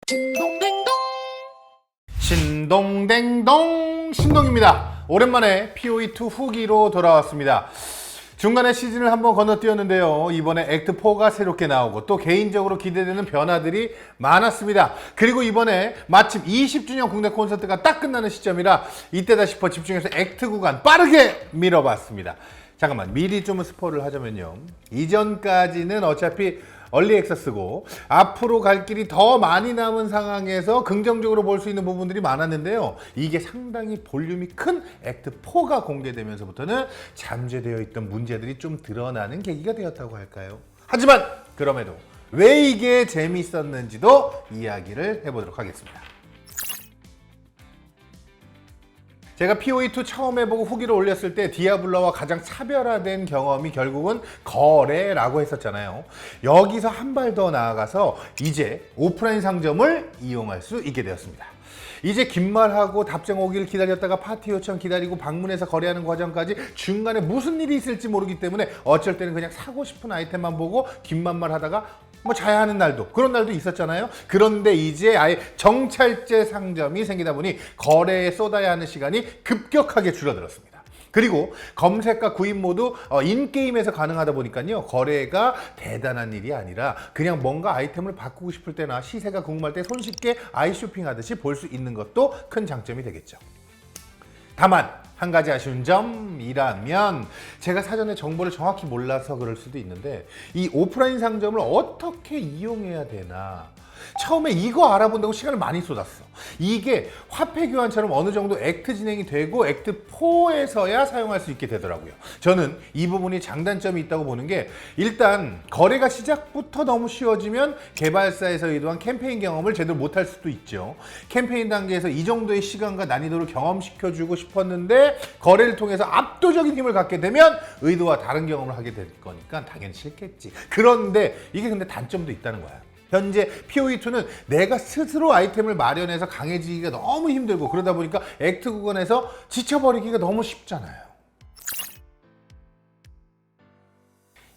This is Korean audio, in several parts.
딩동댕동. 신동댕동 신동입니다. 오랜만에 POE2 후기로 돌아왔습니다. 중간에 시즌을 한번 건너뛰었는데요. 이번에 액트4가 새롭게 나오고 또 개인적으로 기대되는 변화들이 많았습니다. 그리고 이번에 마침 20주년 국내 콘서트가 딱 끝나는 시점이라 이때다 싶어 집중해서 액트 구간 빠르게 밀어봤습니다. 잠깐만, 미리 좀 스포를 하자면요. 이전까지는 어차피 얼리 액세스고 앞으로 갈 길이 더 많이 남은 상황에서 긍정적으로 볼 수 있는 부분들이 많았는데요. 이게 상당히 볼륨이 큰 액트4가 공개되면서부터는 잠재되어 있던 문제들이 좀 드러나는 계기가 되었다고 할까요? 하지만 그럼에도 왜 이게 재밌었는지도 이야기를 해보도록 하겠습니다. 제가 POE2 처음 해보고 후기를 올렸을 때 디아블로와 가장 차별화된 경험이 결국은 거래라고 했었잖아요. 여기서 한 발 더 나아가서 이제 오프라인 상점을 이용할 수 있게 되었습니다. 이제 긴 말하고 답장 오기를 기다렸다가 파티 요청 기다리고 방문해서 거래하는 과정까지 중간에 무슨 일이 있을지 모르기 때문에 어쩔 때는 그냥 사고 싶은 아이템만 보고 긴말 하다가 뭐 자야 하는 날도, 그런 날도 있었잖아요. 그런데 이제 아예 정찰제 상점이 생기다 보니 거래에 쏟아야 하는 시간이 급격하게 줄어들었습니다. 그리고 검색과 구입 모두 인게임에서 가능하다 보니까요, 거래가 대단한 일이 아니라 그냥 뭔가 아이템을 바꾸고 싶을 때나 시세가 궁금할 때 손쉽게 아이쇼핑 하듯이 볼 수 있는 것도 큰 장점이 되겠죠. 다만 한 가지 아쉬운 점이라면 제가 사전에 정보를 정확히 몰라서 그럴 수도 있는데 이 오프라인 상점을 어떻게 이용해야 되나, 처음에 이거 알아본다고 시간을 많이 쏟았어. 이게 화폐 교환처럼 어느 정도 액트 진행이 되고 액트4에서야 사용할 수 있게 되더라고요. 저는 이 부분이 장단점이 있다고 보는 게, 일단 거래가 시작부터 너무 쉬워지면 개발사에서 의도한 캠페인 경험을 제대로 못할 수도 있죠. 캠페인 단계에서 이 정도의 시간과 난이도를 경험시켜주고 싶었는데 거래를 통해서 압도적인 힘을 갖게 되면 의도와 다른 경험을 하게 될 거니까 당연히 싫겠지. 그런데 이게 근데 단점도 있다는 거야. 현재 POE2는 내가 스스로 아이템을 마련해서 강해지기가 너무 힘들고, 그러다 보니까 액트 구간에서 지쳐버리기가 너무 쉽잖아요.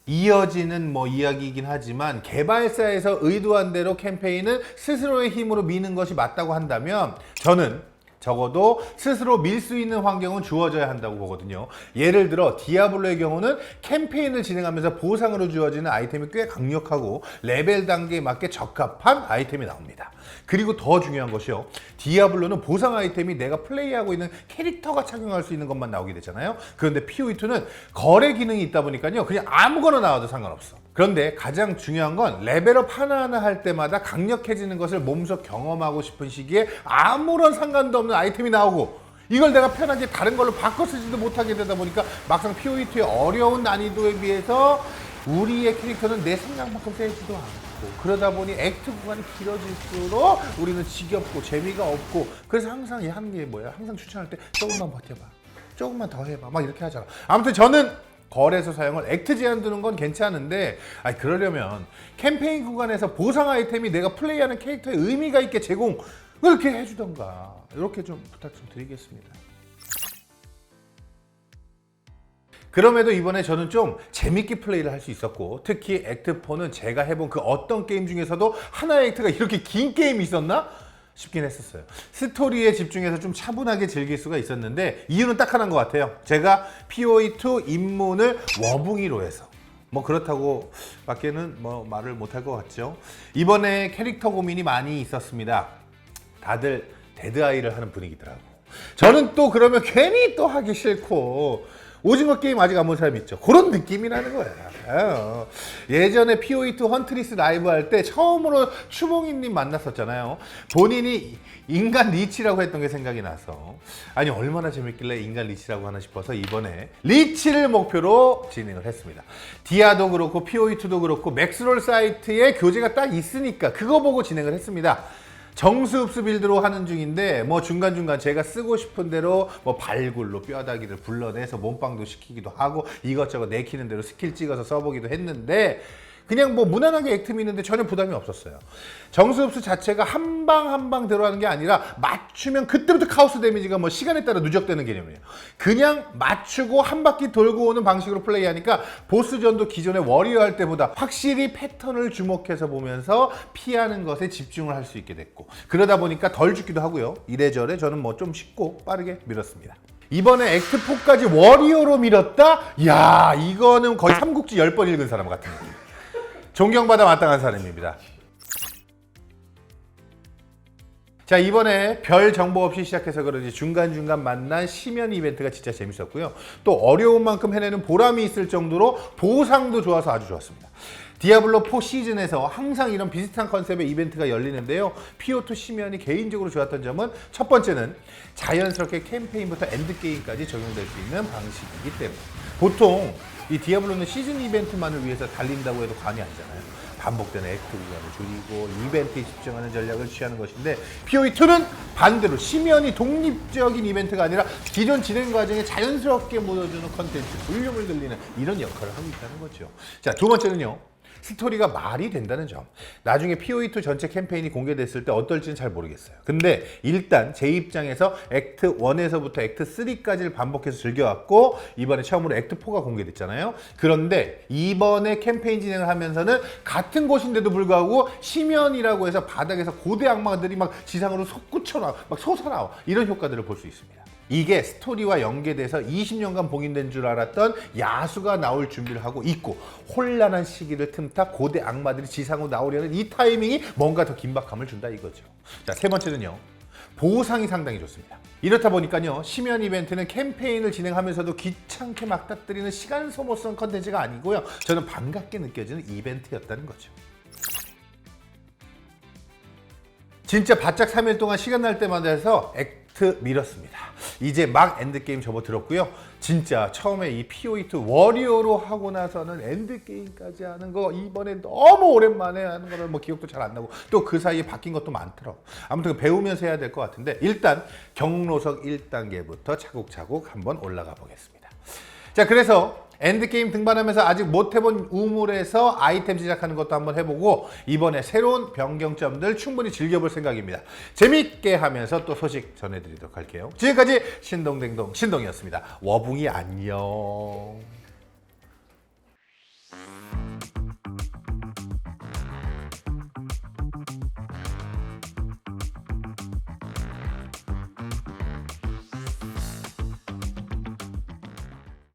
이어지는 이야기이긴 하지만 개발사에서 의도한 대로 캠페인을 스스로의 힘으로 미는 것이 맞다고 한다면 저는 적어도 스스로 밀 수 있는 환경은 주어져야 한다고 보거든요. 예를 들어 디아블로의 경우는 캠페인을 진행하면서 보상으로 주어지는 아이템이 꽤 강력하고 레벨 단계에 맞게 적합한 아이템이 나옵니다. 그리고 더 중요한 것이요, 디아블로는 보상 아이템이 내가 플레이하고 있는 캐릭터가 착용할 수 있는 것만 나오게 되잖아요. 그런데 POE2는 거래 기능이 있다 보니까요, 그냥 아무거나 나와도 상관없어. 그런데 가장 중요한 건 레벨업 하나하나 할 때마다 강력해지는 것을 몸소 경험하고 싶은 시기에 아무런 상관도 없는 아이템이 나오고, 이걸 내가 편하게 다른 걸로 바꿔 쓰지도 못하게 되다 보니까 막상 POE2의 어려운 난이도에 비해서 우리의 캐릭터는 내 생각만큼 세지도 않고, 그러다 보니 액트 구간이 길어질수록 우리는 지겹고 재미가 없고, 그래서 항상 하는 게 뭐야, 항상 추천할 때 조금만 버텨봐, 조금만 더 해봐, 막 이렇게 하잖아. 아무튼 저는 거래소 사용을 액트 제한 두는 건 괜찮은데, 그러려면 캠페인 구간에서 보상 아이템이 내가 플레이하는 캐릭터에 의미가 있게 제공 그렇게 해주던가, 이렇게 좀 부탁 좀 드리겠습니다. 그럼에도 이번에 저는 좀 재밌게 플레이를 할 수 있었고, 특히 액트4는 제가 해본 그 어떤 게임 중에서도 하나의 액트가 이렇게 긴 게임이 있었나 싶긴 했었어요. 스토리에 집중해서 좀 차분하게 즐길 수가 있었는데, 이유는 딱 하나인 것 같아요. 제가 POE2 입문을 워붕이로 해서 그렇다고 밖에는 말을 못할 것 같죠. 이번에 캐릭터 고민이 많이 있었습니다. 다들 데드아이를 하는 분위기더라고. 저는 또 그러면 괜히 또 하기 싫고, 오징어 게임 아직 안 본 사람 있죠? 그런 느낌이라는 거야. 예전에 POE2 헌트리스 라이브 할 때 처음으로 추봉이님 만났었잖아요. 본인이 인간 리치라고 했던 게 생각이 나서, 아니 얼마나 재밌길래 인간 리치라고 하나 싶어서 이번에 리치를 목표로 진행을 했습니다. 디아도 그렇고 POE2도 그렇고 맥스롤 사이트에 교재가 딱 있으니까 그거 보고 진행을 했습니다. 정수흡수 빌드로 하는 중인데 중간중간 제가 쓰고 싶은 대로 발굴로 뼈다귀를 불러내서 몸빵도 시키기도 하고 이것저것 내키는 대로 스킬 찍어서 써보기도 했는데, 그냥 뭐 무난하게 액트 미는데 전혀 부담이 없었어요. 정수 흡수 자체가 한 방 한 방 들어가는 게 아니라 맞추면 그때부터 카오스 데미지가 뭐 시간에 따라 누적되는 개념이에요. 그냥 맞추고 한 바퀴 돌고 오는 방식으로 플레이하니까 보스전도 기존의 워리어 할 때보다 확실히 패턴을 주목해서 보면서 피하는 것에 집중을 할 수 있게 됐고, 그러다 보니까 덜 죽기도 하고요. 이래저래 저는 뭐 좀 쉽고 빠르게 밀었습니다. 이번에 액트 4까지 워리어로 밀었다? 야, 이거는 거의 삼국지 10번 읽은 사람 같은 느낌. 존경받아 마땅한 사람입니다. 자, 이번에 별 정보 없이 시작해서 그런지 중간중간 만난 심연 이벤트가 진짜 재밌었고요. 또 어려운 만큼 해내는 보람이 있을 정도로 보상도 좋아서 아주 좋았습니다. 디아블로 4 시즌에서 항상 이런 비슷한 컨셉의 이벤트가 열리는데요. PO2 심연이 개인적으로 좋았던 점은 첫 번째는 자연스럽게 캠페인부터 엔드게임까지 적용될 수 있는 방식이기 때문에, 보통 이 디아블로는 시즌 이벤트만을 위해서 달린다고 해도 과언이 아니잖아요. 반복되는 액트 구간을 줄이고 이벤트에 집중하는 전략을 취하는 것인데, POE2는 반대로 심연이 독립적인 이벤트가 아니라 기존 진행 과정에 자연스럽게 묻어주는 컨텐츠, 볼륨을 늘리는 이런 역할을 하고 있다는 거죠. 자, 두 번째는요. 스토리가 말이 된다는 점. 나중에 POE2 전체 캠페인이 공개됐을 때 어떨지는 잘 모르겠어요. 근데 일단 제 입장에서 액트 1에서부터 액트 3까지를 반복해서 즐겨왔고, 이번에 처음으로 액트 4가 공개됐잖아요. 그런데 이번에 캠페인 진행을 하면서는 같은 곳인데도 불구하고 심연이라고 해서 바닥에서 고대 악마들이 막 지상으로 솟구쳐나와, 막 솟아나와, 이런 효과들을 볼 수 있습니다. 이게 스토리와 연계돼서 20년간 봉인된 줄 알았던 야수가 나올 준비를 하고 있고, 혼란한 시기를 틈타 고대 악마들이 지상으로 나오려는 이 타이밍이 뭔가 더 긴박함을 준다 이거죠. 자, 세 번째는요. 보상이 상당히 좋습니다. 이렇다 보니까요. 심연 이벤트는 캠페인을 진행하면서도 귀찮게 막닥뜨리는 시간 소모성 컨텐츠가 아니고요. 저는 반갑게 느껴지는 이벤트였다는 거죠. 진짜 바짝 3일 동안 시간 날 때마다 해서 액트 밀었습니다. 이제 막 엔드게임 접어들었고요. 진짜 처음에 이 POE2 워리어로 하고 나서는 엔드게임까지 하는 거 이번에 너무 오랜만에 하는 거를 뭐 기억도 잘 안 나고, 또 그 사이에 바뀐 것도 많더라고. 아무튼 배우면서 해야 될 것 같은데, 일단 경로석 1단계부터 차곡차곡 한번 올라가 보겠습니다. 자, 그래서 엔드게임 등반하면서 아직 못 해본 우물에서 아이템 제작하는 것도 한번 해보고, 이번에 새로운 변경점들 충분히 즐겨볼 생각입니다. 재밌게 하면서 또 소식 전해드리도록 할게요. 지금까지 신동댕동 신동이었습니다. 워붕이 안녕.